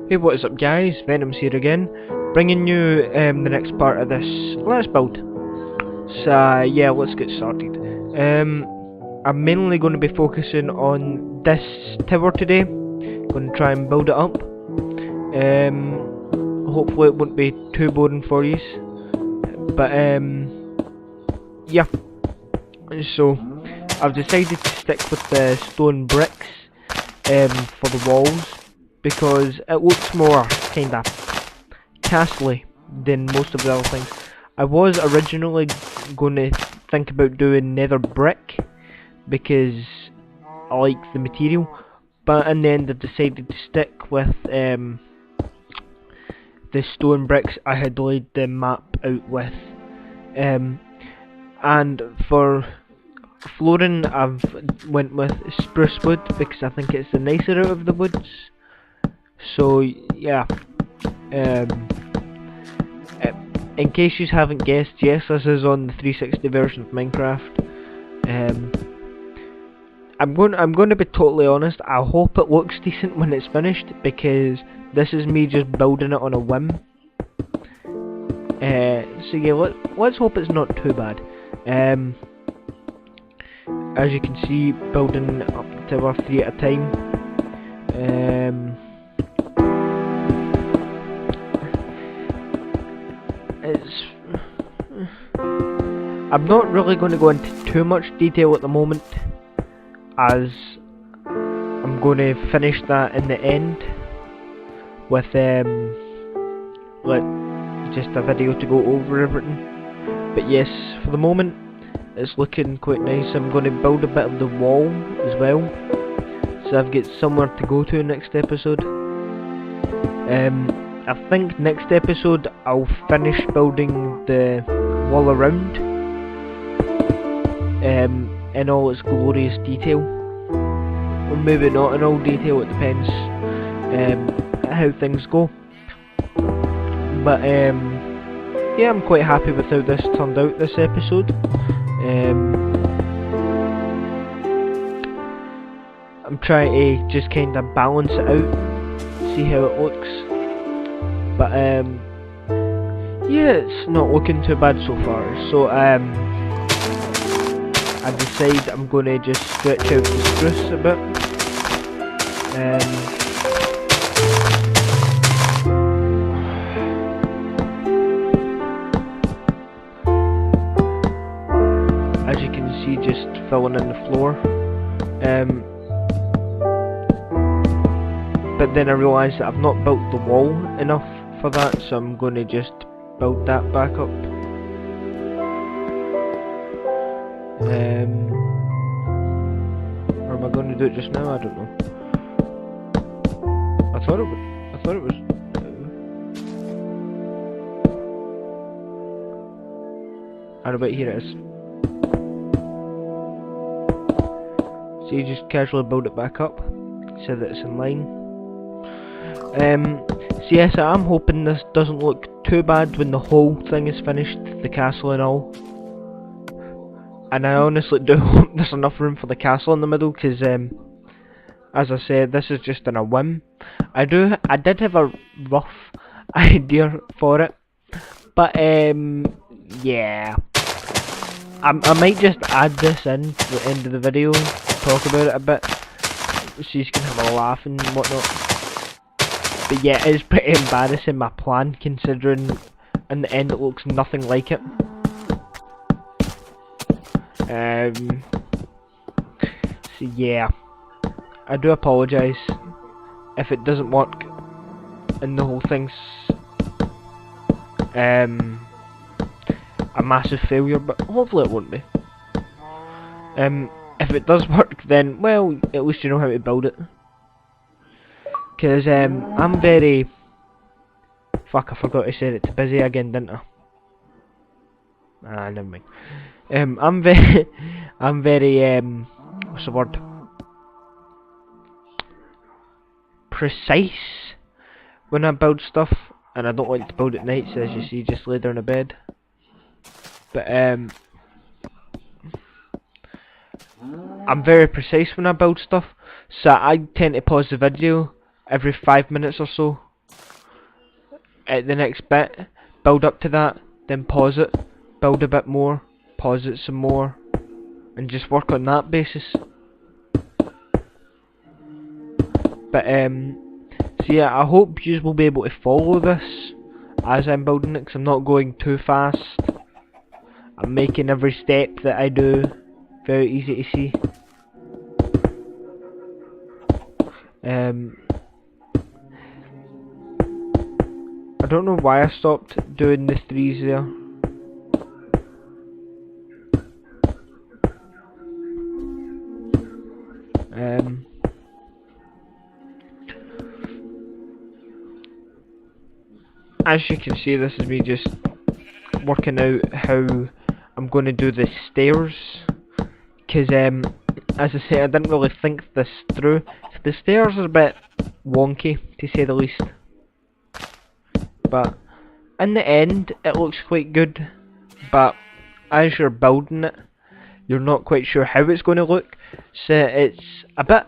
Hey, what is up guys, Venom's here again, bringing you the next part of this Let's Build. So yeah, let's get started. I'm mainly going to be focusing on this tower today, going to try and build it up. Hopefully it won't be too boring for you, but yeah, so I've decided to stick with the stone bricks for the walls, because it looks more kinda castle-y than most of the other things. I was originally going to think about doing nether brick because I like the material, but in the end I decided to stick with the stone bricks I had laid the map out with. And for flooring I've went with spruce wood because I think it's the nicer out of the woods. So yeah, in case you haven't guessed, yes, this is on the 360 version of Minecraft. I'm going to be totally honest. I hope it looks decent when it's finished, because this is me just building it on a whim. So yeah, let's hope it's not too bad. As you can see, building up the tower 3 at a time. I'm not really going to go into too much detail at the moment, as I'm going to finish that in the end with just a video to go over everything. But yes, for the moment it's looking quite nice. I'm going to build a bit of the wall as well, so I've got somewhere to go to next episode. I think next episode I'll finish building the wall around in all its glorious detail. Or maybe not in all detail, it depends how things go. But yeah, I'm quite happy with how this turned out this episode. I'm trying to just kind of balance it out, see how it looks. But yeah, it's not looking too bad so far. So I decide I'm going to just stretch out the spruce a bit. As you can see, just filling in the floor. But then I realised that I've not built the wall enough for that, so I'm going to just build that back up. Or am I going to do it just now? I don't know. I thought it was. And about here it is. So you just casually build it back up so that it's in line. So yes, I am hoping this doesn't look too bad when the whole thing is finished, the castle and all. And I honestly do hope there's enough room for the castle in the middle, because as I said, this is just on a whim. I did have a rough idea for it, but yeah, I might just add this in to the end of the video, talk about it a bit, so you can have a laugh and whatnot. But yeah, it is pretty embarrassing, my plan, considering in the end it looks nothing like it. So yeah, I do apologise if it doesn't work and the whole thing's a massive failure, but hopefully it won't be. If it does work, then well, at least you know how to build it. Because I'm very... Fuck, I forgot to say it. It's busy again, didn't I? Ah, never mind. I'm very... what's the word? Precise when I build stuff. And I don't like to build at night, so as you see, just lay down in bed. But I'm very precise when I build stuff. So I tend to pause the video every 5 minutes or so. At the next bit, build up to that, then pause it, build a bit more, pause it some more, and just work on that basis. But so yeah, I hope you will be able to follow this as I'm building it, because I'm not going too fast. I'm making every step that I do very easy to see. I don't know why I stopped doing the threes there. As you can see, this is me just working out how I'm going to do the stairs, because as I say, I didn't really think this through. The stairs are a bit wonky, to say the least, but in the end it looks quite good. But as you're building it, you're not quite sure how it's going to look, so it's a bit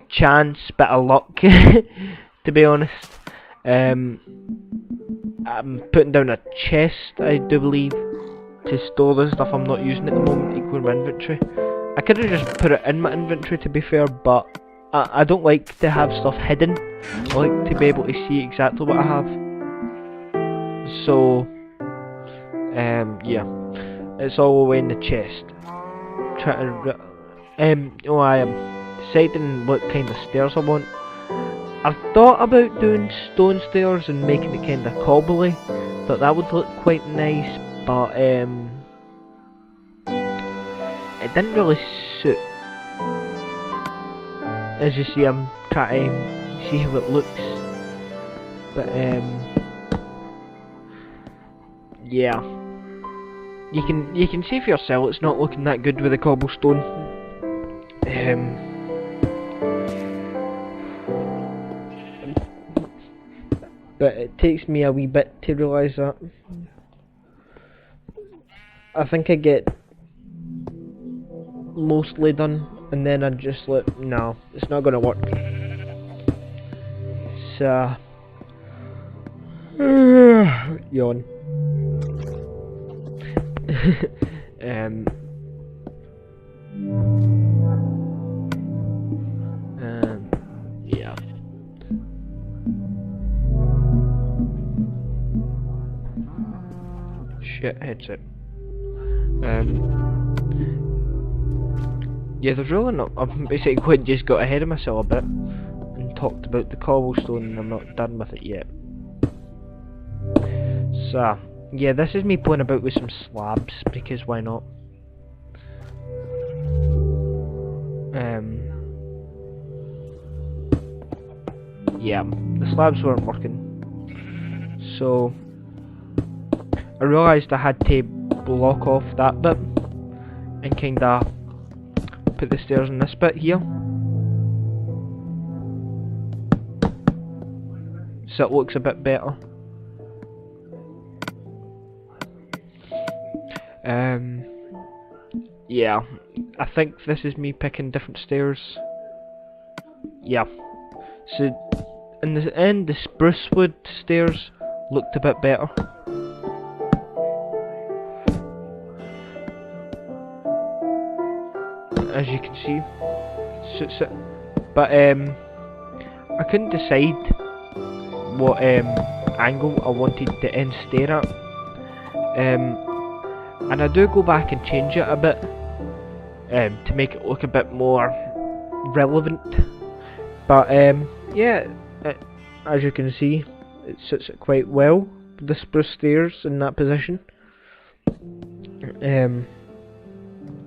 chance, bit of luck to be honest. I'm putting down a chest, I do believe, to store the stuff I'm not using at the moment, equal my inventory. I could have just put it in my inventory, to be fair, but I don't like to have stuff hidden. I like to be able to see exactly what I have. So yeah, it's all away in the chest. I am deciding what kind of stairs I want. I've thought about doing stone stairs and making it kind of cobbly. Thought that would look quite nice, but it didn't really suit. As you see, I'm trying to see how it looks, but yeah, you can see for yourself it's not looking that good with the cobblestone. But it takes me a wee bit to realise that. I think I get mostly done, and then I just like, no, it's not gonna work. So yawn. Yeah. Shit headset. Yeah, there's really not. I've basically just got ahead of myself a bit and talked about the cobblestone, and I'm not done with it yet. So yeah, this is me playing about with some slabs, because why not? Yeah, the slabs weren't working, so I realised I had to block off that bit and kinda put the stairs in this bit here, so it looks a bit better. Yeah, I think this is me picking different stairs. Yeah, so in the end the spruce wood stairs looked a bit better. As you can see, suits it. But I couldn't decide what angle I wanted the end stair at. And I do go back and change it a bit to make it look a bit more relevant. But yeah, as you can see, it suits it quite well. The spruce stairs in that position.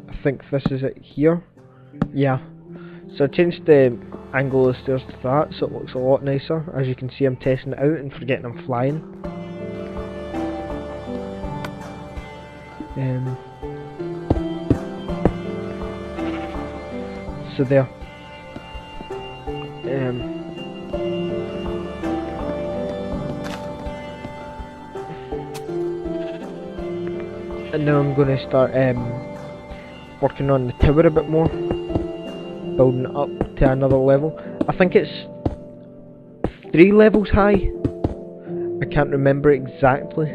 I think this is it here. Yeah. So I changed the angle of the stairs to that, so it looks a lot nicer. As you can see, I'm testing it out and forgetting I'm flying. So there. And now I'm going to start working on the tower a bit more, building it up to another level. I think it's 3 levels high. I can't remember exactly.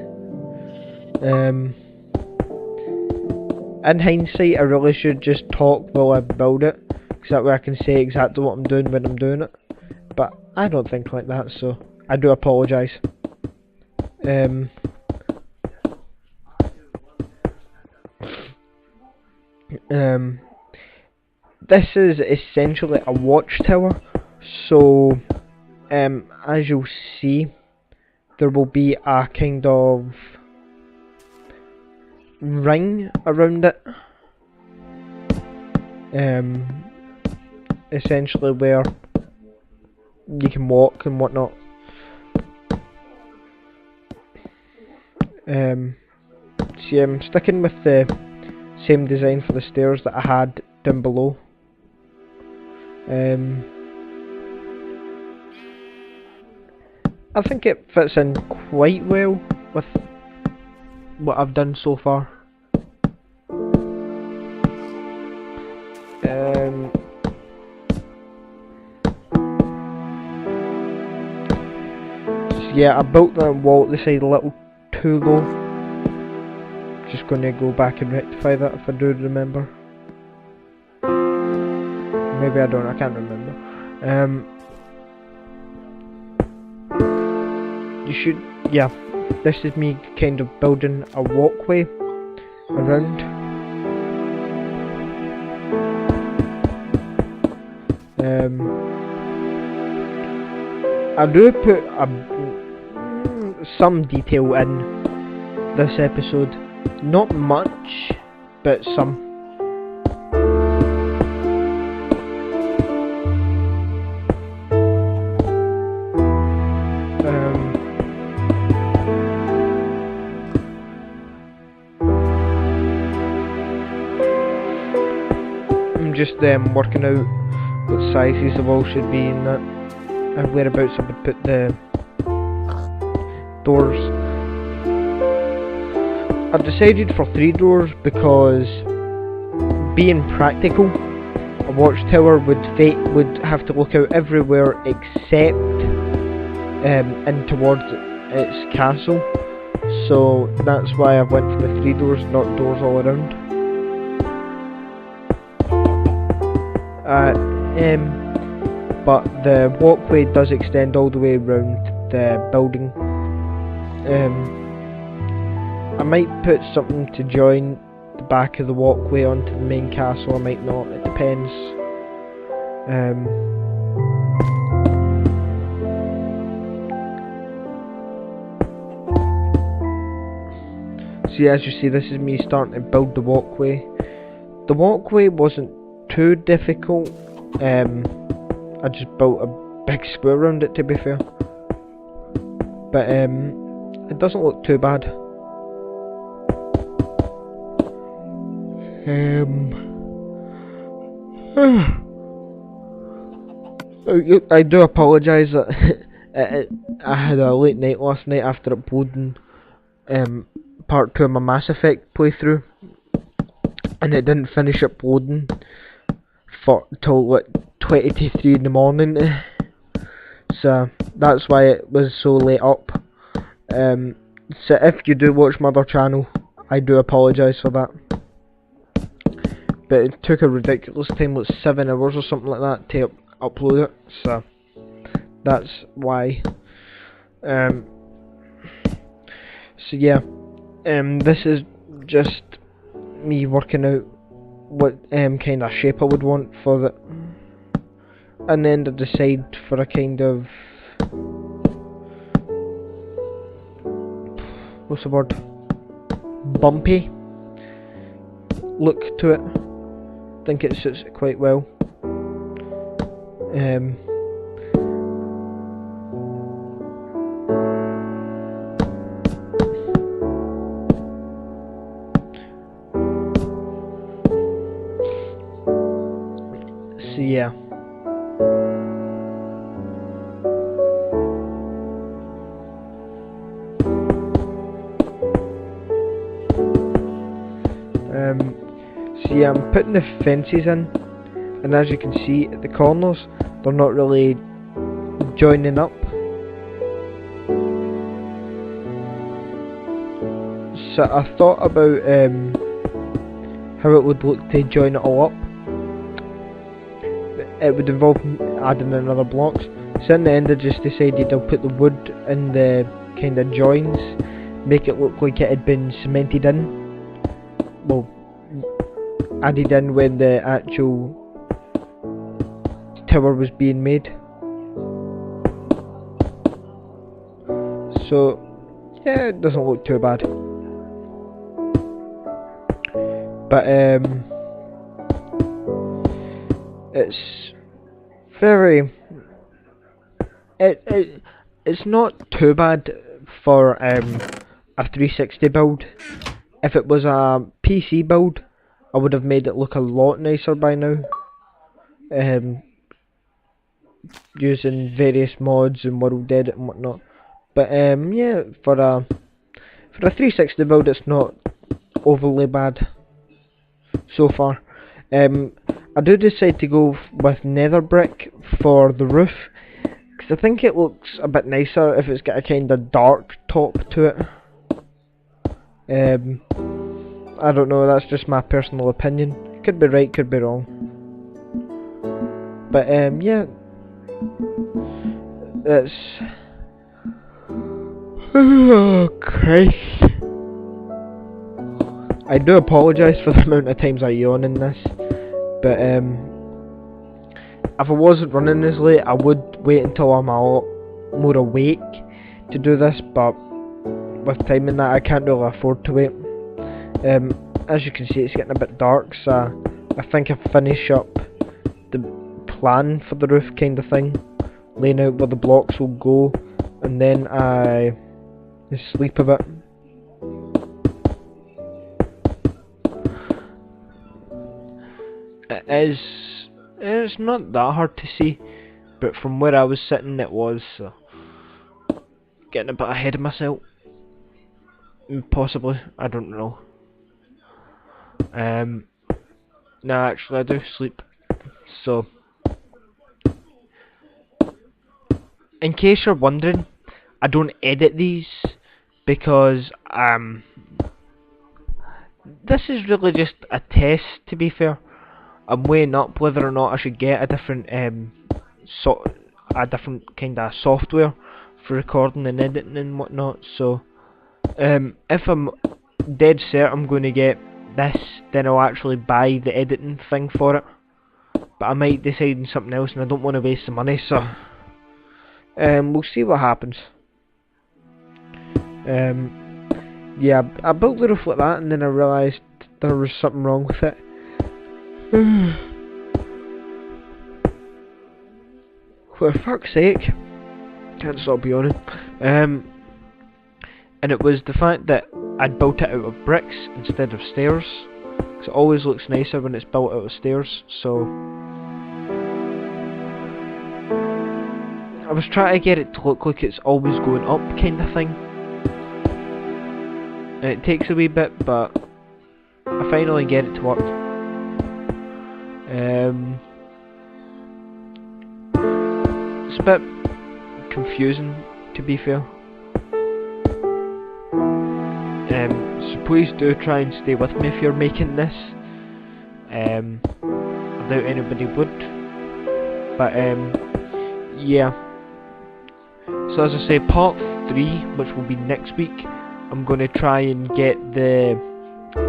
In hindsight, I really should just talk while I build it, because that way I can say exactly what I'm doing when I'm doing it. But I don't think like that, so I do apologise. This is essentially a watchtower, so as you'll see, there will be a kind of ring around it, essentially where you can walk and whatnot. See, I'm sticking with the same design for the stairs that I had down below. I think it fits in quite well with what I've done so far. So yeah, I built the wall at the side a little too low. Just gonna go back and rectify that if I do remember. Maybe I don't, I can't remember. You should, yeah, this is me kind of building a walkway around. I do put some detail in this episode, not much, but some. I'm just working out what sizes the wall should be and that, and whereabouts I would put the doors. I've decided for 3 doors because, being practical, a watchtower would have to look out everywhere except in towards its castle. So that's why I went for the 3 doors, not doors all around. But the walkway does extend all the way around the building. I might put something to join the back of the walkway onto the main castle, I might not, it depends. See, as you see, this is me starting to build the walkway. The walkway wasn't too difficult. I just built a big square around it, to be fair. But it doesn't look too bad. I do apologise that I had a late night last night after uploading part 2 of my Mass Effect playthrough, and it didn't finish uploading till like 20 to 3 in the morning, so that's why it was so late up. So if you do watch my other channel, I do apologise for that, but it took a ridiculous time, like 7 hours or something like that to upload it, so that's why. So yeah, this is just me working out what kind of shape I would want for it, and then to decide for a kind of, what's the word, bumpy look to it. I think it suits it quite well. So yeah. So yeah, I'm putting the fences in, and as you can see at the corners, they're not really joining up. So I thought about how it would look to join it all up. It would involve adding another blocks. So in the end I just decided I'll put the wood in the kind of joins, make it look like it had been cemented in. Well, added in when the actual tower was being made. So yeah, it doesn't look too bad. But it's very it's not too bad for a 360 build. If it was a PC build, I would have made it look a lot nicer by now. Using various mods and world edit and whatnot. But yeah, for a 360 build, it's not overly bad so far. I do decide to go with nether brick for the roof, because I think it looks a bit nicer if it's got a kind of dark top to it. I don't know, that's just my personal opinion. Could be right, could be wrong. But yeah, it's oh Christ. I do apologise for the amount of times I yawn in this, but if I wasn't running this late, I would wait until I'm a lot more awake to do this, but with time and that, I can't really afford to wait. As you can see, it's getting a bit dark, so I think I finish up the plan for the roof kind of thing, laying out where the blocks will go, and then I sleep a bit. It's not that hard to see, but from where I was sitting it was, so getting a bit ahead of myself. Possibly, I don't know. Nah, actually I do sleep. So, in case you're wondering, I don't edit these because this is really just a test, to be fair. I'm weighing up whether or not I should get a different kind of software for recording and editing and whatnot. So if I'm dead set I'm going to get this, then I'll actually buy the editing thing for it. But I might decide on something else, and I don't want to waste the money, so we'll see what happens. Yeah, I built the roof like that, and then I realised there was something wrong with it. For fuck's sake, can't stop yawning. And it was the fact that I'd built it out of bricks instead of stairs, because it always looks nicer when it's built out of stairs. So I was trying to get it to look like it's always going up kind of thing, and it takes a wee bit, but I finally get it to work. It's a bit confusing, to be fair. So please do try and stay with me if you're making this. I doubt anybody would. But yeah. So as I say, part 3, which will be next week, I'm going to try and get the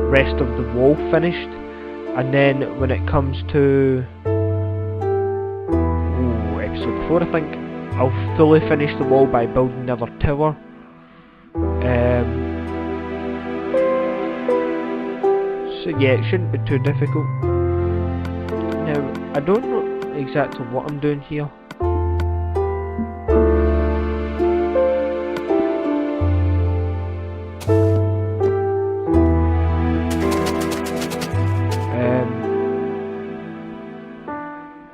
rest of the wall finished. And then when it comes to episode 4, I think, I'll fully finish the wall by building another tower. So yeah, it shouldn't be too difficult. Now, I don't know exactly what I'm doing here.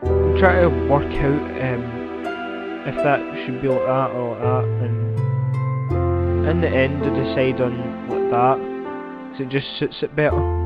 I'm trying to work out if that should be like that or like that, and in the end I decide on like that, because it just suits it better.